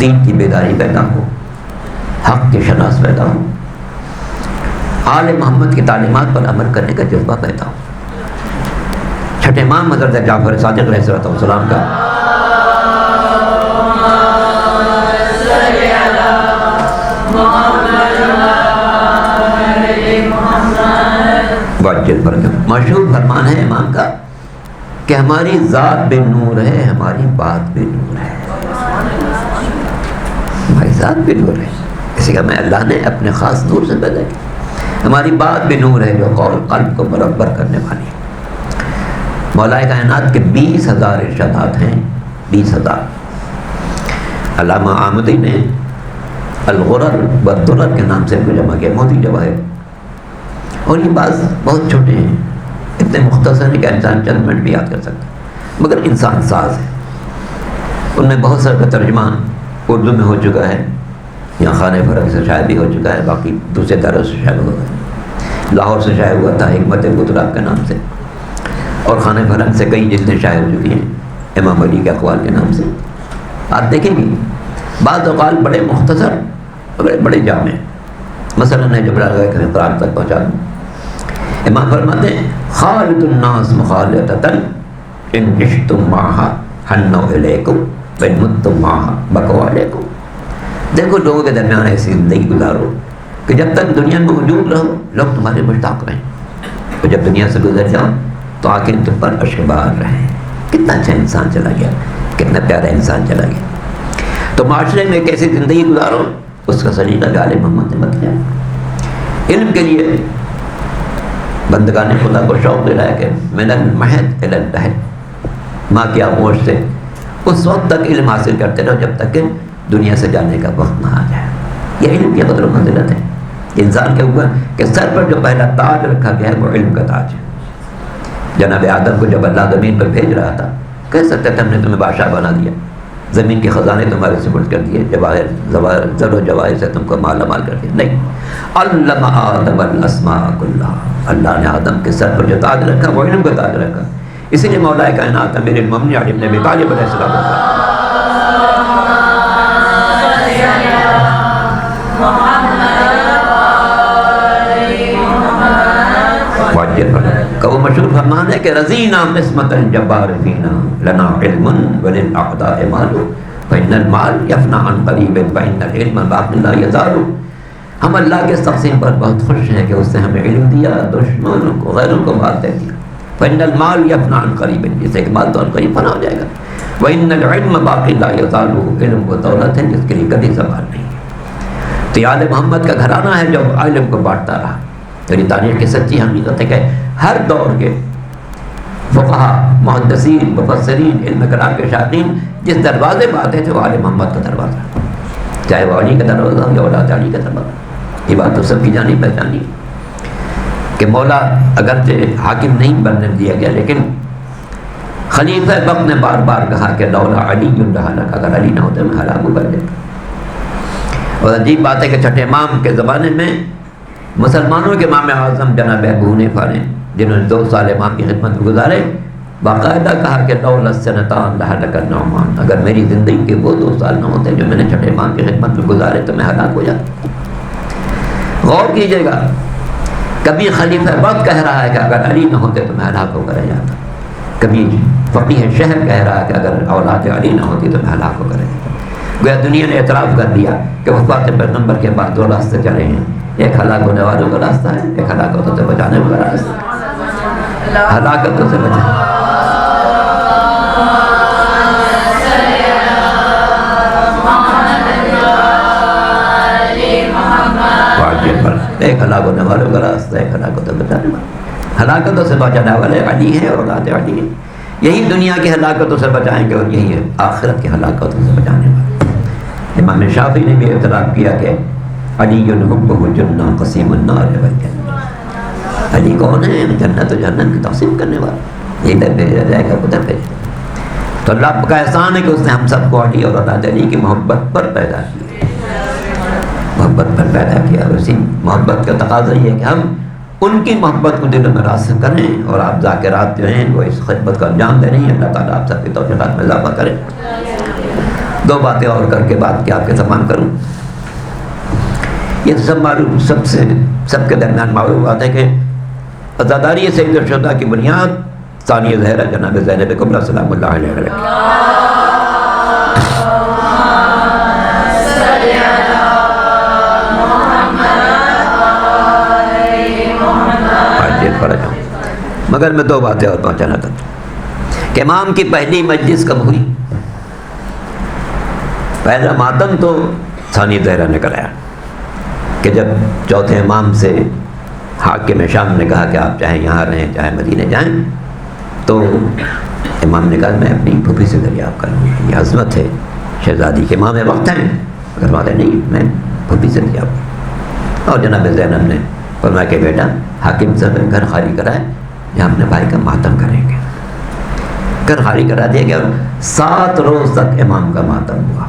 دین کی بیداری پیدا ہو، حق کی شناس پیدا ہو، آل محمد کی تعلیمات پر عمل کرنے کا جذبہ پیدا ہو۔ چھٹے امام حضرت جعفر صادق علیہ السلام کا مشہور فرمان ہے امام کا کہ ہماری ذات بے نور ہے، ہماری بات بے نور ہے۔ ہماری ذات بے نور ہے، اسی کا میں اللہ نے اپنے خاص نور سے پیدا کیا۔ ہماری بات بے نور ہے جو قول قلب کو منور کرنے والی ہے۔ مولا کائنات کے 20,000 ارشادات ہیں، 20,000۔ علامہ آمدی نے الغرر والدرر کے نام سے ان کو جمع کیا، موتی جواہر، اور یہ بعض بہت چھوٹے ہیں، اتنے مختصر ہیں کہ انسان چند منٹ بھی یاد کر سکتا ہے، مگر انسان ساز ہے۔ ان میں بہت سارا کا ترجمہ اردو میں ہو چکا ہے، یہاں خانہ فرنگ سے شائع بھی ہو چکا ہے، باقی دوسرے داروں سے شائع ہوا ہے۔ لاہور سے شائع ہوا تھا حکمت گتراب کے نام سے، اور خانہ فرنگ سے کئی جلدیں شائع ہو چکی ہیں امام علی کے اقوال کے نام سے۔ آپ دیکھیں گے بعض اقوال بڑے مختصر اور بڑے جامع، مثلا ہے جب کہ قرآن تک پہنچا دوں۔ امام فرماتے ہیں خالد الناس مخالطۃ ان عشتم معها حنوا الیکم وان متم معها بکوا علیکم۔ دیکھو لوگوں کے درمیان ایسی زندگی گزارو کہ جب تک دنیا میں موجود رہو لوگ تمہارے مشتاق رہیں، اور جب دنیا سے گزر جاؤ تو آخر تم پر اشکبار رہیں۔ کتنا اچھا انسان چلا گیا، کتنا پیارا انسان چلا گیا۔ تو معاشرے میں کیسی زندگی گزارو اس کا سلیقہ آل محمد نے بتایا۔ علم کے لیے بندگان خدا کو شوق دے رہا ہے کہ من المہد الی اللحد، ماں کی آغوش سے اس وقت تک علم حاصل کرتے رہو جب تک کہ دنیا سے جانے کا وقت نہ آ جائے۔ یہ علم کی قدر و منزلت ہے انسان کے اوپر کہ سر پر جو پہلا تاج رکھا گیا ہے وہ علم کا تاج ہے۔ جناب آدم کو جب اللہ زمین پر بھیج رہا تھا کہہ سکتے تھے ہم نے تمہیں بادشاہ بنا دیا، زمین کے خزانے تمہارے سپرد کر دیے، جواہر زر و جواہر سے تم کو مالا مال کر دیا۔ نہیں، علم آدم الاسماء کلھا، اللہ نے آدم کے سر پر جو تاج رکھا وہ علم کا تاج رکھا۔ اسی لیے مولا کائنات امیر المومنین علی بن ابی طالب علیہ السلام کا وہ مشہور فرمان ہے کہ رضینا قسمت الجبار فینا لنا علم وللاعداء مال فإن المال یفنی عن قریب فإن العلم باق لا یزال۔ ہم اللہ کے اس تقسیم پر بہت خوش ہیں کہ اس نے ہمیں علم دیا، دشمنوں کو غیروں کو مال دے دیا۔ فإن المال یفنی عن قریب، جسے کہ مال تو عن قریب فنا ہو جائے گا۔ وإن العلم باق لا یزال، علم وہ دولت ہے جس کے لیے کبھی زوال نہیں۔ تو یہ آل محمد کا گھرانہ ہے جو علم کو بانٹتا رہا۔ میری تاریخ کی سچی حقیقت ہے کہ ہر دور کے فقہا، محدثین، مفسرین، علم کلام کے شاطرین جس دروازے پہ آتے تھے وہ آل محمد کا دروازہ، چاہے وہ علی کا دروازہ ہو یا اولاد علی کا دروازہ۔ یہ بات تو سب کی جانی پہچانی کہ مولا اگرچہ حاکم نہیں بننے دیا گیا، لیکن خلیفہ وقت نے بار بار کہا کہ لولا علی لہلک، اگر علی نہ ہوتے میں ہلاک کر دیتا۔ اور عجیب بات ہے کہ چھٹے امام کے زمانے میں مسلمانوں کے امام اعظم جناب ابو حنیفہ نے، جنہوں نے 2 سال امام کی خدمت میں گزارے، باقاعدہ کہا کہ لولا السنتان لہلک النعمان، اگر میری زندگی کے وہ 2 سال نہ ہوتے جو میں نے چھٹے امام کی خدمت میں گزارے تو میں ہلاک ہو جاتا۔ غور کیجیے گا، کبھی خلیفہ وقت کہہ رہا ہے کہ اگر علی نہ ہوتے تو میں ہلاک ہو کر رہ جاتا، کبھی فقیہ شہر کہہ رہا ہے کہ اگر اولاد علی نہ ہوتی تو میں ہلاک ہو کر رہ جاتا۔ گویا دنیا نے اعتراف کر دیا کہ وفات پیغمبر کے بعد 2 راستے چلے ہیں، ایک ہلاک ہونے والوں کا راستہ ہے، ایک ہلاکتوں سے بچانے والا راستہ ہے۔ ہلاکتوں سے بچانے ایک ہلاک ہونے والوں کا راستہ، ایک ہلاکتوں سے بچانے والا۔ ہلاکتوں سے بچانے والے علی ہیں اور اولاد علی ہیں، یہی دنیا کی ہلاکتوں سے بچائیں گے اور یہی ہے آخرت کی ہلاکتوں سے بچانے والے۔ امام شافعی نے بھی اعتراف کیا کہ علی حبہ جنہ قسیم النار والجنہ، علی کون ہے؟ جنت و جہنم کی تقسیم کرنے والا، یہ ادھر بھیجا جائے گا ادھر بھیجا جائے گا۔ تو اللہ کا احسان ہے کہ اس نے ہم سب کو علی اور اولاد علی کی محبت پر پیدا کیا، محبت پر پیدا کیا، اور اسی محبت کا تقاضا یہ ہے کہ ہم ان کی محبت کو دل میں راسخ کریں، اور آپ ذاکرات جو ہیں وہ اس خدمت کو انجام دے رہی ہیں۔ اللہ تعالیٰ آپ سب کی توفیقات میں اضافہ کرے۔ دو باتیں اور کر کے بات کی آپ کے سامان کروں۔ یہ سب معلوم، سب کے درمیان معلوم بات ہے کہ عزاداری سید الشہداء کی بنیاد ثانیہ زہرا جناب زینب کبریٰ سلام اللہ علیہ رکھی۔ مگر میں دو باتیں اور پہنچانا تھا کہ امام کی پہلی مجلس کب ہوئی؟ پہلا ماتم تو ثانی زہرا نے کرایا کہ جب چوتھے امام سے حاکم شام نے کہا کہ آپ چاہے یہاں رہیں چاہے مدینے جائیں، تو امام نے کہا میں اپنی پھوپھی سے دریافت کروں گا، یہ عظمت ہے شہزادی کے امام وقت ہیں، اگر بات ہے نہیں میں پھوپھی سے دریافت۔ اور جناب زینب نے فرمایا کہ بیٹا حاکم صاحب گھر خالی کرائے جہاں اپنے بھائی کا ماتم کریں گے۔ گھر خالی کرا دیا گیا اور 7 روز تک امام کا ماتم ہوا۔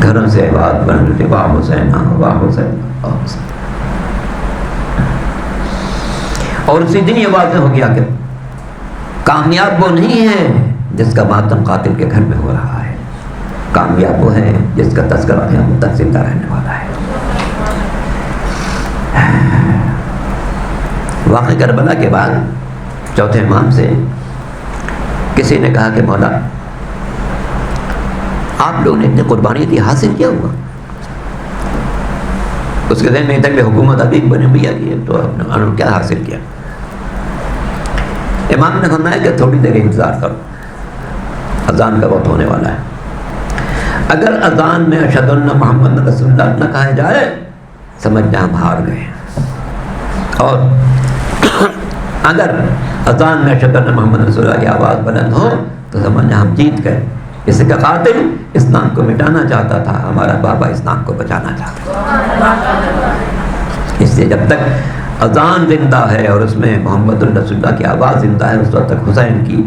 گھروں سے آواز بن رہی، واہ حسین واہ حسین واہ حسین۔ اور اسی دن یہ واضح ہو گیا کہ کامیاب وہ نہیں ہے جس کا ماتم قاتل کے گھر میں ہو رہا ہے، کامیاب وہ ہے جس کا تذکرہ قیامت تک زندہ رہنے والا ہے۔ واقعہ کربلا کے بعد چوتھے امام سے کسی نے کہا کہ مولا آپ لوگوں نے اتنی قربانی دی، حاصل کیا ہوا؟ اس کے ذہن میں تک کہ حکومت ابھی بنی ہوئی ہے، تو انہوں نے کیا حاصل کیا؟ امام نے فرمایا کہ تھوڑی دیر انتظار کرو، اذان کا وقت ہونے والا ہے۔ اگر اذان میں اشہد ان محمد رسول اللہ نہ کہا جائے سمجھنا ہم ہار گئے، اور اگر اذان میں اشہد ان محمد رسول اللہ کی آواز بلند ہو تو سمجھنا ہم جیت گئے۔ اس کا قاتل اسلام کو مٹانا چاہتا تھا، ہمارا بابا اسلام کو بچانا چاہتا تھا۔ اس لیے جب تک اذان زندہ ہے اور اس میں محمد الرسول اللہ کی آواز زندہ ہے، اس وقت تک حسین کی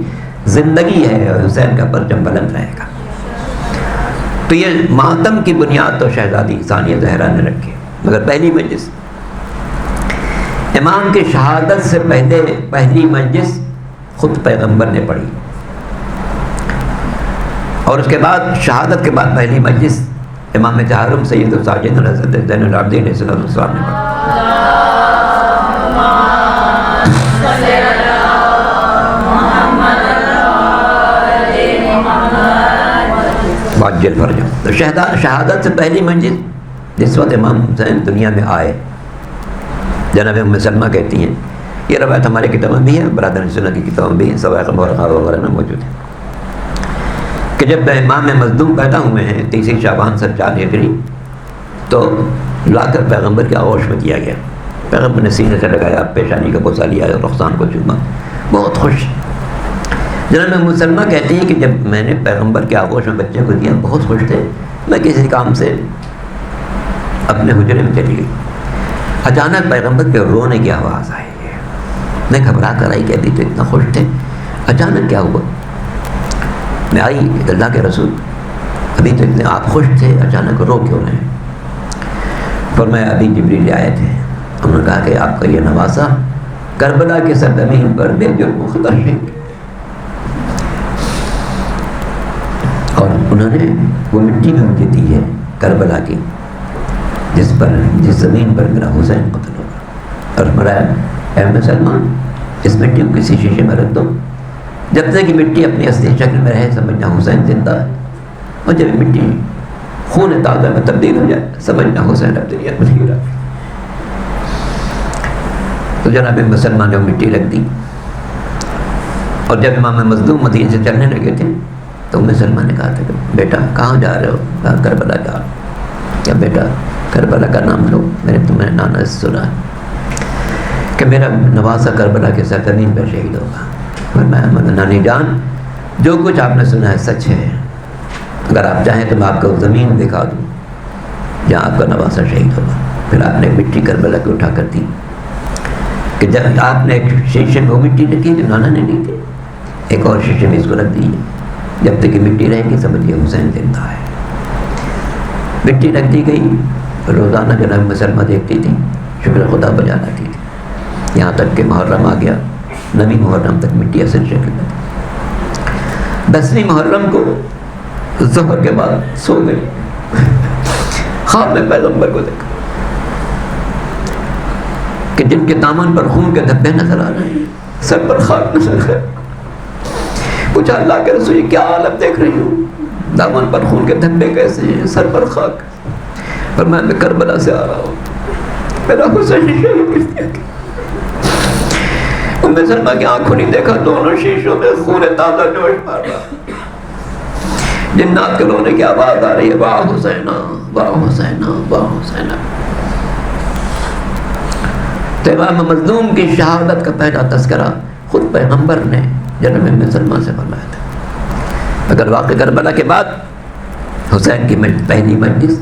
زندگی ہے اور حسین کا پرچم بلند رہے گا۔ تو یہ ماتم کی بنیاد تو شہزادی ثانیہ زہرا نے رکھی، مگر پہلی مجلس امام کی شہادت سے پہلے پہلی مجلس خود پیغمبر نے پڑھی، اور اس کے بعد شہادت کے بعد پہلی مجلس امام چہارم سید الساجد حضرت زین العابدین علیہ السلام نے پڑھی۔ تو شہادت سے پہلی مجلس جس وقت امام حسین دنیا میں آئے، جناب ام سلمہ کہتی ہیں، یہ روایت ہمارے کتابوں میں بھی ہے، برادر سنت کی کتابوں میں بھی ہے، سوائق مورخہ وغیرہ میں موجود ہے، کہ جب امام مظلوم پیدا ہوئے ہیں 30 شعبان 4 ہجری، تو لا کر پیغمبر کے آغوش میں دیا گیا۔ پیغمبر نے سینے سے لگایا، پیشانی کا بوسہ لیا اور رخسان کو چوما، بہت خوش۔ جناب ام سلمہ کہتی ہیں کہ جب میں نے پیغمبر کے آغوش میں بچے کو دیا بہت خوش تھے، میں کسی کام سے اپنے حجرے میں چلی گئی، اچانک پیغمبر کے رونے کی آواز آئی، میں گھبرا کر آئی کہ ابھی تو اتنا خوش تھے، اچانک کیا ہوا؟ میں آئی، اللہ کے رسول ابھی تو اتنے آپ خوش تھے، اچانک رو کیوں رہے ہیں؟ فرمایا ابھی جبریل آئے تھے، انہوں نے کہا کہ آپ کا یہ نواسا کربلا کی سرزمین پر بے جرم خطا شہید، اور انہوں نے وہ مٹی بھی مجھے دی ہے کربلا کی جس زمین پر میرا حسین قتل ہوگا، اور فرمایا اے مسلمان اس مٹی کو کسی شیشے میں رکھ دو، جب تک کہ مٹی اپنی اصلی شکل میں رہے سمجھنا حسین زندہ ہے، اور جب مٹی خون تازہ میں تبدیل ہو جائے سمجھنا حسین اب دنیا میں نہیں رہا۔ تو جناب مسلمان نے وہ مٹی رکھ دی، اور جب امام مظلوم مدینے سے چلنے لگے تھے تو مسلمان نے کہا تھا کہ بیٹا کہاں جا رہے ہو؟ کہا کربلا جا رہا ہوں۔ کیا بیٹا کربلا کا نام لو، میں نے تمہیں نانا سے سنا کہ میرا نواسا کربلا کے سرزمین پر شہید ہوگا۔ فرمایا نانی جان جو کچھ آپ نے سنا ہے سچ ہے، اگر آپ چاہیں تو میں آپ کو زمین دکھا دوں جہاں آپ کا نواسا شہید ہوگا۔ پھر آپ نے مٹی کربلا کو اٹھا کر دی، کہ جب آپ نے ایک شیشے میں وہ مٹی رکھی جو نانا نے لی تھی، ایک اور شیشے میں اس کو رکھ دی، جب تک کہ مٹی رہے گی سمجھیے حسین زندہ ہے۔ مٹی رکھ دی گئی، روزانہ جناب مسلمہ دیکھتی تھی شکر خدا بجا لاتی تھی، یہاں تک کہ محرم آ گیا، 9 محرم تک مٹی اصل شکل میں تھی۔ 10ویں محرم کو ظہر کے بعد سو گئی، خواب میں پیغمبر کو دیکھا کہ جن کے دامن پر خون کے دھبے نظر آ رہے ہیں، سر پر خاک نظر ہے۔ پوچھا اللہ کے رسول یہ کیا حالت دیکھ رہی ہوں، دامن پر خون کے دھبے کیسے ہیں، سر پر خاک؟ فرمایا میں کربلا سے آ رہا ہوں، میرا حسین شہید کر دیا گیا۔ ام سلمہ کی آنکھوں نہیں دیکھا، دونوں شیشوں میں خون تازہ جوش مار رہا، جنات کے رونے کی آواز آ رہی ہے، واہ حسینہ واہ حسینہ واہ حسینہ۔ تو امام مظلوم کی شہادت کا پہلا تذکرہ خود پیغمبر نے جناب ام سلمہ سے فرمایا تھا۔ اگر واقع کربلا کے بعد حسین کی پہلی مجلس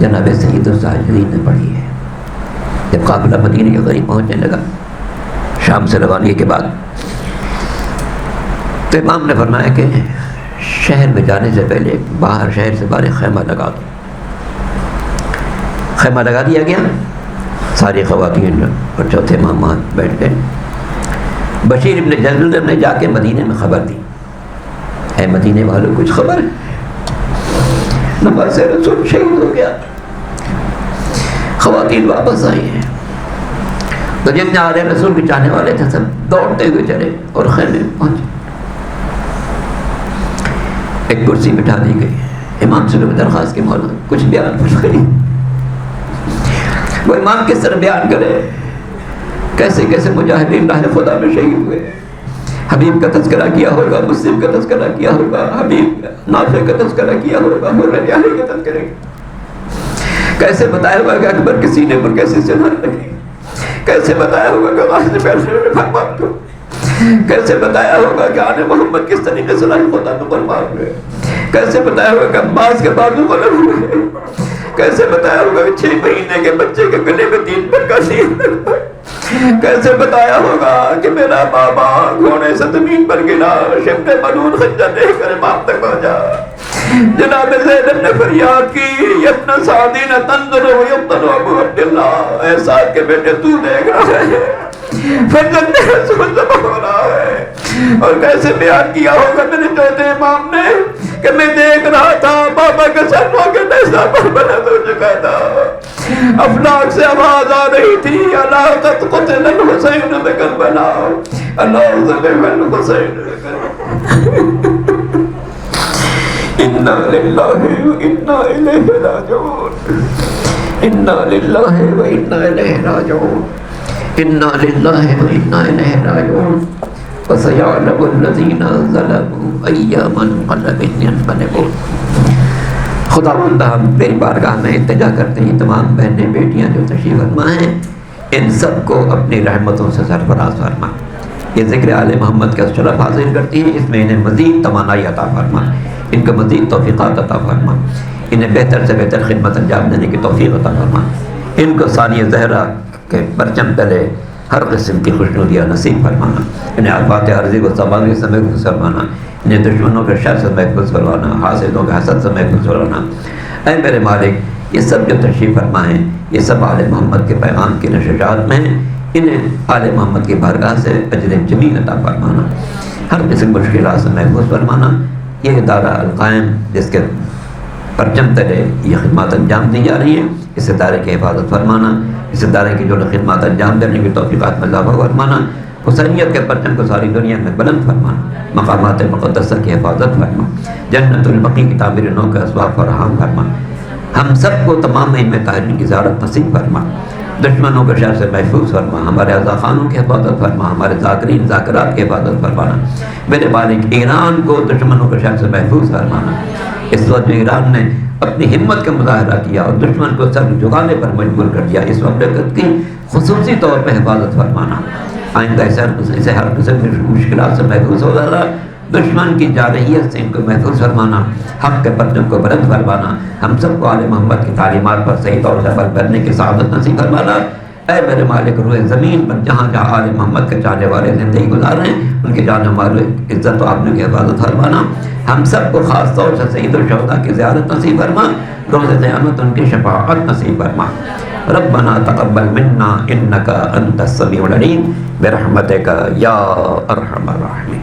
جناب سید الساجدین نے پڑھی ہے، جب قافلہ مدینہ کے قریب پہنچنے لگا شام سے روانگی کے بعد، تو امام نے فرمایا کہ شہر میں جانے سے پہلے باہر شہر سے باہر خیمہ لگا دو۔ خیمہ لگا دیا گیا، ساری خواتین اور چوتھے امام وہاں بیٹھ گئے۔ بشیر ابن جلد نے جا کے مدینے میں خبر دی، اے مدینے والوں کچھ خبر ہے، نواز رسول شہید ہو گیا۔ خواتین واپس آئی ہیں، تو جتنے آل رسول کے چاہنے والے تھے سب دوڑتے ہوئے چلے اور خیمے میں پہنچے۔ ایک کرسی بٹھا دی گئی، امام سے درخواست کی مولا کچھ بیان فرمائیے۔ وہ امام کس طرح بیان کرے، کیسے کیسے مجاہدین راہ خدا میں شہید ہوئے، حبیب کا تذکرہ کیا ہوگا، مسلم کا تذکرہ کیا ہوگا، حبیب نافع کا تذکرہ کیا ہوگا، مرد علی کا تذکرہ کیسے بتایا ہوگا کہ اکبر کے سینے پر کیسے سنار لگی، کیسے بتایا ہوگا کہ غازی پہلے بھگوان کو، کیسے بتایا ہوگا کہ آنے محمد کس طریقے سے راہ خدا میں قربان ہوئے، کیسے بتایا ہوگا کہ عباس کے بازو قلم ہوئے، کیسے بتایا ہوگا کہ 6 مہینے کے بچے کے گلے میں 3 پر کا سین، کیسے بتایا ہوگا کہ میرا بابا گھوڑے سے زمین پر گرا، شبت ملون خنجر لے کر امام تک پہنچا۔ جناب زینب نے فریاد کی، یبن سعدین تنظر و یبن ابو عبداللہ، اے سعد کے بیٹے تو دیکھ رہا ہے فرزند رسول ذبح ہو رہا ہے۔ اور کیسے بیان کیا ہوگا میرے چوتھے امام نے کہ میں دیکھ رہا تھا بابا کا سر ہو کے نیزہ پر بلند ہو چکا تھا، افلاک سے آواز آ رہی تھی، اللہ قد قتل الحسین بکربلا، اللہ ذبح الحسین بکربلا۔ انا للہ و انا الیہ راجعون، انا للہ و انا الیہ راجعون، انا للہ و انا الیہ راجعون، وسیعلم الذین ظلموا ای منقلب ینقلبون۔ خداوند ہم تیری بارگاہ میں التجا کرتے ہیں، تمام بہنیں بیٹیاں جو تشریف فرما ہیں ان سب کو اپنی رحمتوں سے سرفراز فرما۔ یہ ذکر آل محمد کا شرف حاصل کرتی ہیں، اس میں انہیں مزید توانائی عطا فرما، ان کو مزید توفیقات عطا فرما، انہیں بہتر سے بہتر خدمت انجام دینے کی توفیق عطا فرما، ان کو ثانیہ زہرا کے پرچم تلے ہر قسم کی خوشنودیاں نصیب فرمانا، انہیں آفات عارضی و سماوی سے محفوظ فرمانا، انہیں دشمنوں کے شر سے محفوظ فرمانا، حاسدوں کے حسد سے محفوظ فرمانا۔ اے میرے مالک، یہ سب جو تشریف فرما ہیں یہ سب آل محمد کے پیغام کی نشریات میں ہیں، انہیں آل محمد کی بارگاہ سے اجر جمیل عطا فرمانا، ہر قسم مشکلات سے محفوظ فرمانا۔ یہ ادارہ القائم جس کے پرچم تلے یہ خدمات انجام دی جا رہی ہیں، اس ادارے کی حفاظت فرمانا، اس ادارے کی جو خدمات انجام دینے کی توفیقات میں اضافہ فرمانا، حسینیت کے پرچم کو ساری دنیا میں بلند فرمانا، مقامات مقدسہ کی حفاظت فرما، جنت البقیع کی تعمیر نو کا اسباب فراہم فرما، ہم سب کو تمام ائمہ طاہرین کی زیارت نصیب فرما، دشمنوں کے شر سے محفوظ فرما، ہمارے عزا خانوں کی حفاظت فرما، ہمارے ذاکرین ذاکرات کی حفاظت فرمانا، میرے مالک ایران کو دشمنوں کے شر سے محفوظ فرمانا۔ اس وقت ایران نے اپنی ہمت کا مظاہرہ کیا اور دشمن کو سر جھکانے پر مجبور کر دیا، اس مملکت کی خصوصی طور پہ حفاظت فرمانا، آئندہ اسے ہر قسم کی مشکلات سے محفوظ ہو جانا، دشمن کی جارحیت سے ان کو محفوظ فرمانا، حق کے پرچم کو بلند فرمانا، ہم سب کو آل محمد کی تعلیمات پر صحیح طور سے عمل کرنے کی سعادت نصیب فرمانا۔ اے میرے مالک، روئے زمین پر جہاں جہاں آل محمد کے چاہنے والے زندگی گزار رہے ہیں ان کی جان مال عزت و آبرو کی حفاظت فرمانا، ہم سب کو خاص طور سے سید الشہداء کی زیارت نصیب فرما، روز قیامت ان کی شفاعت نصیب فرما۔ ربنا تقبل منا انك انت السميع العليم برحمتك یا ارحم الراحمین.